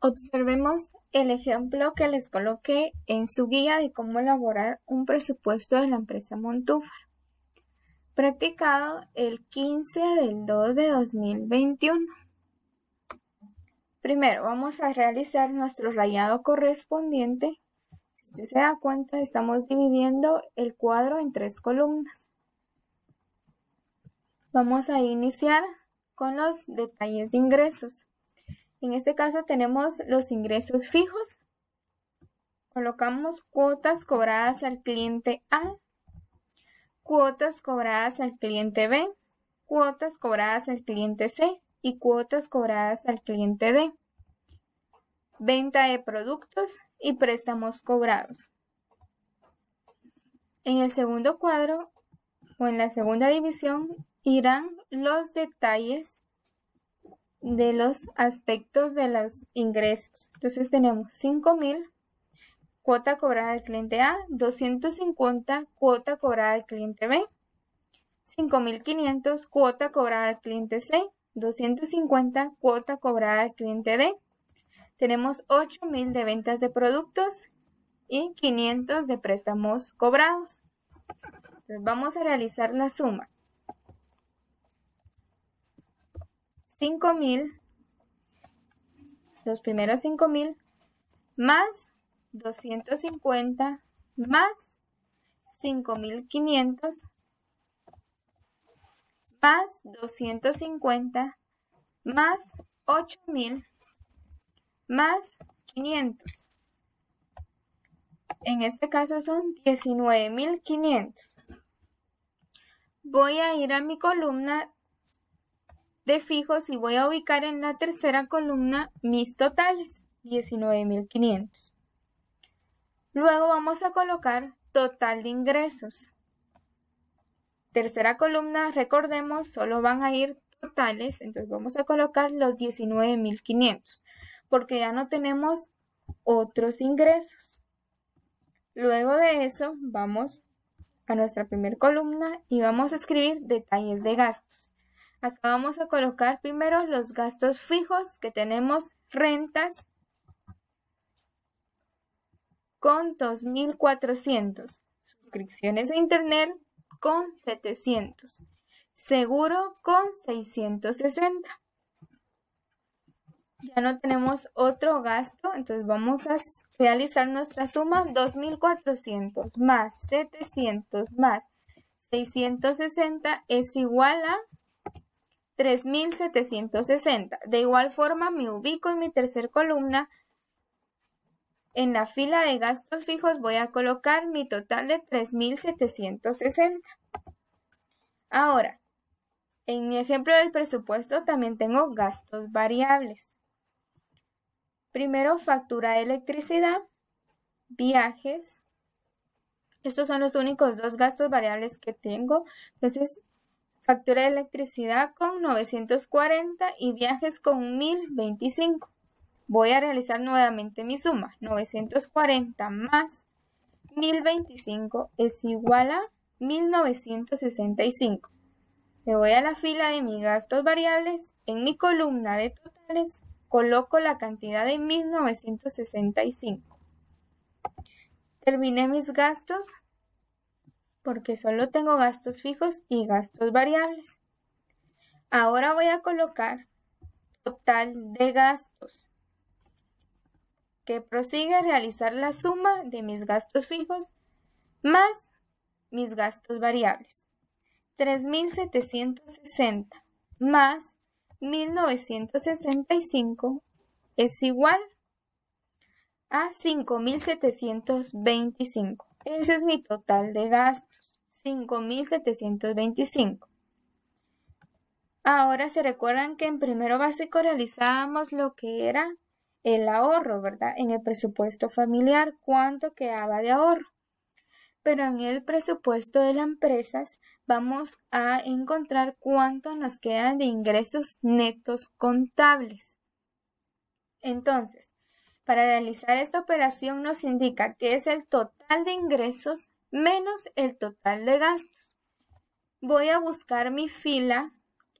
Observemos el ejemplo que les coloqué en su guía de cómo elaborar un presupuesto de la empresa Montúfar, practicado el 15 del 2 de 2021. Primero vamos a realizar nuestro rayado correspondiente. Si usted se da cuenta, estamos dividiendo el cuadro en 3 columnas. Vamos a iniciar con los detalles de ingresos. En este caso tenemos los ingresos fijos. Colocamos cuotas cobradas al cliente A, cuotas cobradas al cliente B, cuotas cobradas al cliente C y cuotas cobradas al cliente D. Venta de productos y préstamos cobrados. En el segundo cuadro o en la segunda división irán los detalles de los aspectos de los ingresos. Entonces tenemos 5,000, cuota cobrada al cliente A, 250, cuota cobrada al cliente B, 5,500, cuota cobrada al cliente C, 250, cuota cobrada al cliente D. Tenemos 8,000 de ventas de productos y 500 de préstamos cobrados. Entonces vamos a realizar la suma. 5,000, los primeros 5,000, más 250, más 5,500, más 250, más 8,000, más 500. En este caso son 19,500. Voy a ir a mi columna de fijos y voy a ubicar en la tercera columna mis totales, 19,500. Luego vamos a colocar total de ingresos. Tercera columna, recordemos, solo van a ir totales, entonces vamos a colocar los 19,500, porque ya no tenemos otros ingresos. Luego de eso, vamos a nuestra primera columna y vamos a escribir detalles de gastos. Acá vamos a colocar primero los gastos fijos que tenemos: rentas con 2,400, suscripciones a internet con 700, seguro con 660. Ya no tenemos otro gasto, entonces vamos a realizar nuestra suma: 2,400 más 700 más 660 es igual a 3,760. De igual forma me ubico en mi tercera columna. En la fila de gastos fijos voy a colocar mi total de 3,760. Ahora, en mi ejemplo del presupuesto también tengo gastos variables. Primero, factura de electricidad, viajes. Estos son los únicos dos gastos variables que tengo. Entonces, factura de electricidad con 940 y viajes con 1,025. Voy a realizar nuevamente mi suma. 940 más 1,025 es igual a 1,965. Me voy a la fila de mis gastos variables. En mi columna de totales coloco la cantidad de 1,965. Terminé mis gastos porque solo tengo gastos fijos y gastos variables. Ahora voy a colocar total de gastos, que prosigue a realizar la suma de mis gastos fijos más mis gastos variables. 3,760 más 1,965 es igual a 5,725. Ese es mi total de gastos, 5,725. Ahora se recuerdan que en primero básico realizábamos lo que era el ahorro, ¿verdad? En el presupuesto familiar, ¿cuánto quedaba de ahorro? Pero en el presupuesto de las empresas vamos a encontrar cuánto nos quedan de ingresos netos contables. Entonces, para realizar esta operación nos indica que es el total de ingresos menos el total de gastos. Voy a buscar mi fila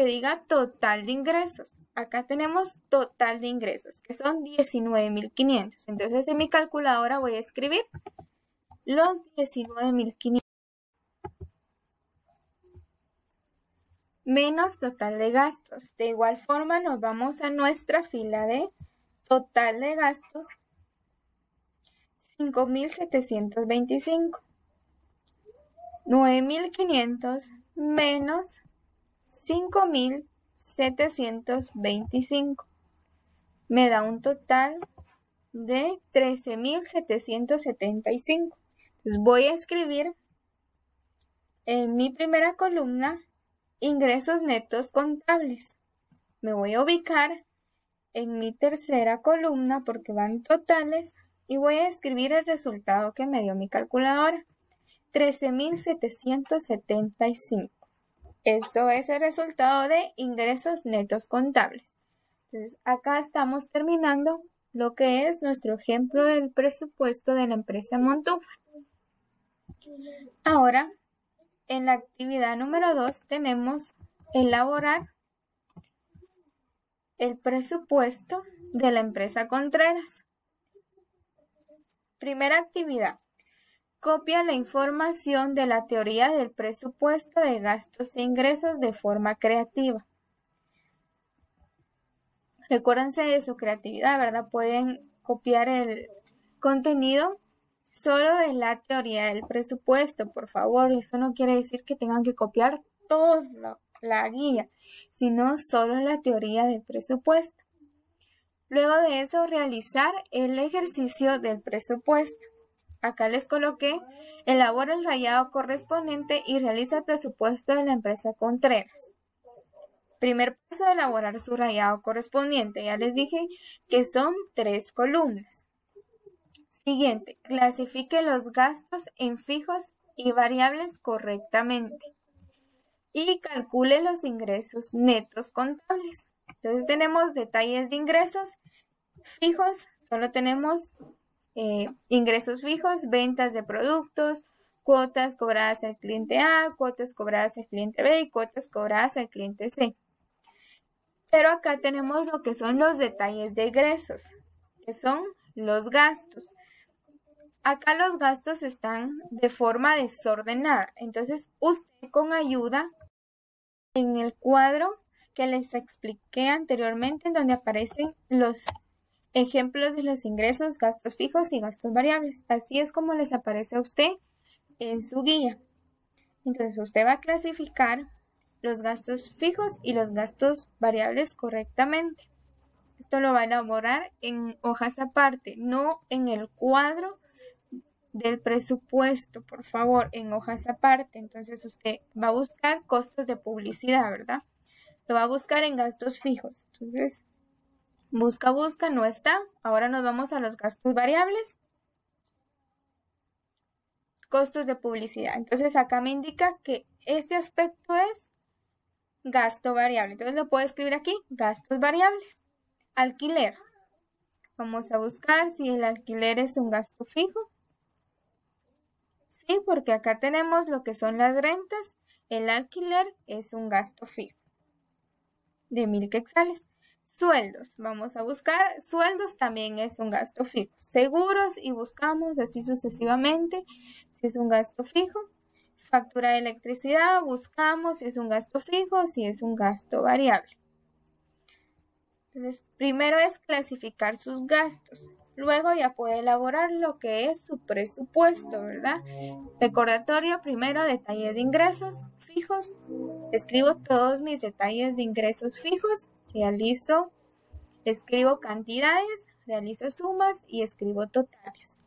que diga total de ingresos. Acá tenemos total de ingresos, que son 19.500. Entonces en mi calculadora voy a escribir los 19.500 menos total de gastos. De igual forma nos vamos a nuestra fila de total de gastos, 5.725. 9.500 menos 5.725 me da un total de 13.775. Entonces voy a escribir en mi primera columna ingresos netos contables. Me voy a ubicar en mi tercera columna porque van totales y voy a escribir el resultado que me dio mi calculadora. 13.775. Esto es el resultado de ingresos netos contables. Entonces, acá estamos terminando lo que es nuestro ejemplo del presupuesto de la empresa Montúfar. Ahora, en la actividad número 2 tenemos elaborar el presupuesto de la empresa Contreras. Primera actividad. Copia la información de la teoría del presupuesto de gastos e ingresos de forma creativa. Recuérdense de su creatividad, ¿verdad? Pueden copiar el contenido solo de la teoría del presupuesto, por favor. Eso no quiere decir que tengan que copiar toda la guía, sino solo la teoría del presupuesto. Luego de eso, realizar el ejercicio del presupuesto. Acá les coloqué, elabora el rayado correspondiente y realiza el presupuesto de la empresa Contreras. Primer paso, elaborar su rayado correspondiente. Ya les dije que son 3 columnas. Siguiente, clasifique los gastos en fijos y variables correctamente. Y calcule los ingresos netos contables. Entonces tenemos detalles de ingresos fijos, solo tenemos ingresos fijos, ventas de productos, cuotas cobradas al cliente A, cuotas cobradas al cliente B y cuotas cobradas al cliente C. Pero acá tenemos lo que son los detalles de egresos, que son los gastos. Acá los gastos están de forma desordenada, entonces usted con ayuda en el cuadro que les expliqué anteriormente, en donde aparecen los ejemplos de los ingresos, gastos fijos y gastos variables. Así es como les aparece a usted en su guía. Entonces usted va a clasificar los gastos fijos y los gastos variables correctamente. Esto lo va a elaborar en hojas aparte, no en el cuadro del presupuesto, por favor, en hojas aparte. Entonces usted va a buscar costos de publicidad, ¿verdad? Lo va a buscar en gastos fijos. Entonces, busca, no está. Ahora nos vamos a los gastos variables. Costos de publicidad. Entonces acá me indica que este aspecto es gasto variable. Entonces lo puedo escribir aquí, gastos variables. Alquiler. Vamos a buscar si el alquiler es un gasto fijo. Sí, porque acá tenemos lo que son las rentas. El alquiler es un gasto fijo de 1.000 quetzales. Sueldos, vamos a buscar, sueldos también es un gasto fijo. Seguros y buscamos así sucesivamente si es un gasto fijo. Factura de electricidad, buscamos si es un gasto fijo, si es un gasto variable. Entonces, primero es clasificar sus gastos. Luego ya puede elaborar lo que es su presupuesto, ¿verdad? Recordatorio, primero detalles de ingresos fijos. Escribo todos mis detalles de ingresos fijos. Escribo cantidades, realizo sumas y escribo totales.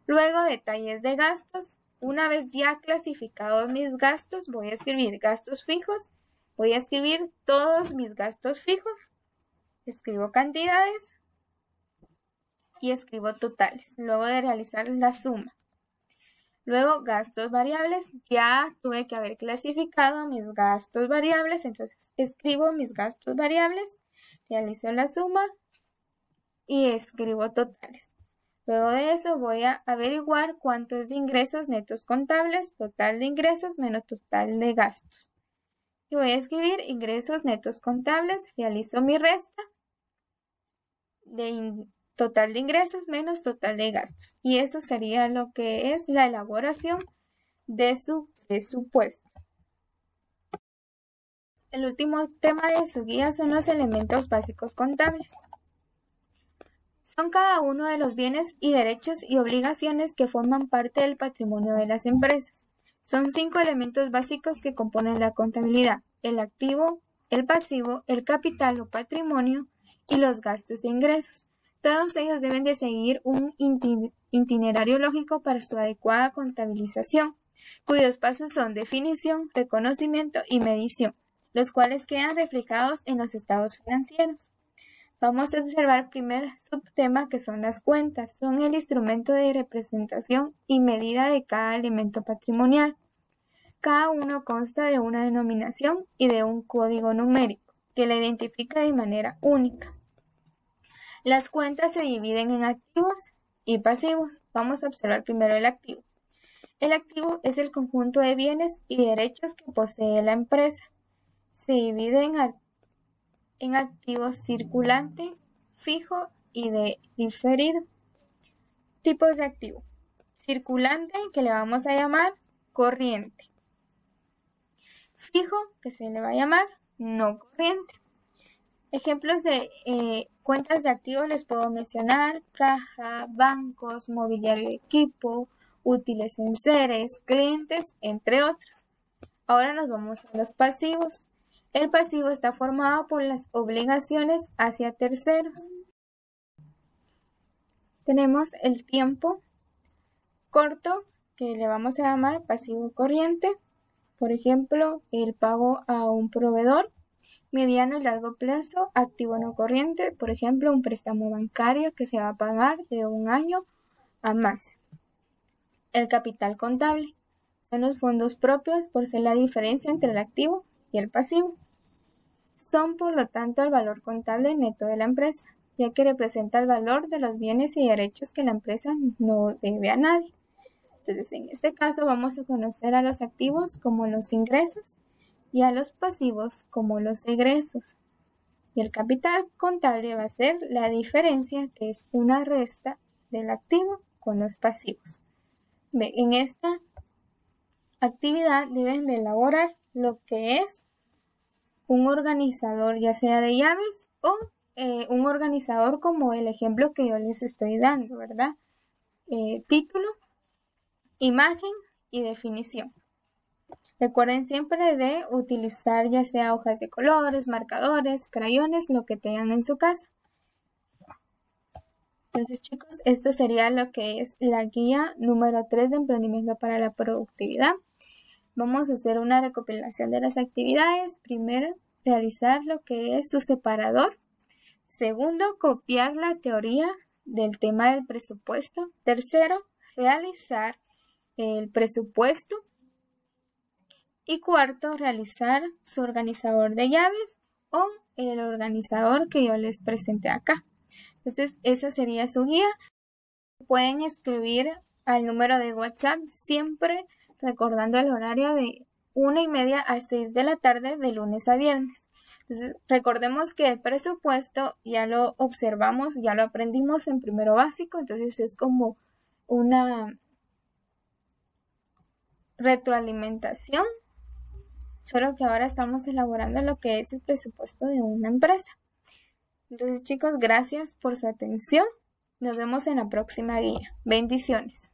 Luego detalles de gastos. Una vez ya clasificados mis gastos, voy a escribir gastos fijos. Voy a escribir todos mis gastos fijos. Escribo cantidades y escribo totales. Luego de realizar la suma. Luego gastos variables. Ya tuve que haber clasificado mis gastos variables. Entonces escribo mis gastos variables. Realizo la suma y escribo totales. Luego de eso voy a averiguar cuánto es de ingresos netos contables, total de ingresos menos total de gastos. y voy a escribir ingresos netos contables, realizo mi resta de total de ingresos menos total de gastos. Y eso sería lo que es la elaboración de su presupuesto. El último tema de su guía son los elementos básicos contables. Son cada uno de los bienes y derechos y obligaciones que forman parte del patrimonio de las empresas. Son 5 elementos básicos que componen la contabilidad: el activo, el pasivo, el capital o patrimonio y los gastos e ingresos. Todos ellos deben de seguir un itinerario lógico para su adecuada contabilización, cuyos pasos son definición, reconocimiento y medición, los cuales quedan reflejados en los estados financieros. Vamos a observar el primer subtema, que son las cuentas. Son el instrumento de representación y medida de cada elemento patrimonial. Cada uno consta de una denominación y de un código numérico que la identifica de manera única. Las cuentas se dividen en activos y pasivos. Vamos a observar primero el activo. El activo es el conjunto de bienes y derechos que posee la empresa. Se divide en activos circulante, fijo y de diferido. Tipos de activo: circulante, que le vamos a llamar corriente; fijo, que se le va a llamar no corriente. Ejemplos de cuentas de activos les puedo mencionar: caja, bancos, mobiliario de equipo, útiles enseres, clientes, entre otros. Ahora nos vamos a los pasivos. El pasivo está formado por las obligaciones hacia terceros. Tenemos el tiempo corto, que le vamos a llamar pasivo corriente. Por ejemplo, el pago a un proveedor. Mediano y largo plazo, activo no corriente. Por ejemplo, un préstamo bancario que se va a pagar de 1 año a más. El capital contable son los fondos propios, por ser la diferencia entre el activo y el pasivo. Son, por lo tanto, el valor contable neto de la empresa, ya que representa el valor de los bienes y derechos que la empresa no debe a nadie. Entonces, en este caso vamos a conocer a los activos como los ingresos y a los pasivos como los egresos. Y el capital contable va a ser la diferencia, que es una resta del activo con los pasivos. En esta actividad deben de elaborar lo que es un organizador, ya sea de llaves o un organizador como el ejemplo que yo les estoy dando, ¿verdad? Título, imagen y definición. Recuerden siempre de utilizar ya sea hojas de colores, marcadores, crayones, lo que tengan en su casa. Entonces, chicos, esto sería lo que es la guía número 3 de emprendimiento para la productividad. Vamos a hacer una recopilación de las actividades. Primero, realizar lo que es su separador. Segundo, copiar la teoría del tema del presupuesto. Tercero, realizar el presupuesto. Y cuarto, realizar su organizador de llaves o el organizador que yo les presenté acá. Entonces, esa sería su guía. Pueden escribir al número de WhatsApp, siempre recordando el horario de 1:30 a 6 de la tarde, de lunes a viernes. Entonces, recordemos que el presupuesto ya lo observamos, ya lo aprendimos en primero básico, entonces es como una retroalimentación, solo que ahora estamos elaborando lo que es el presupuesto de una empresa. Entonces, chicos, gracias por su atención. Nos vemos en la próxima guía. Bendiciones.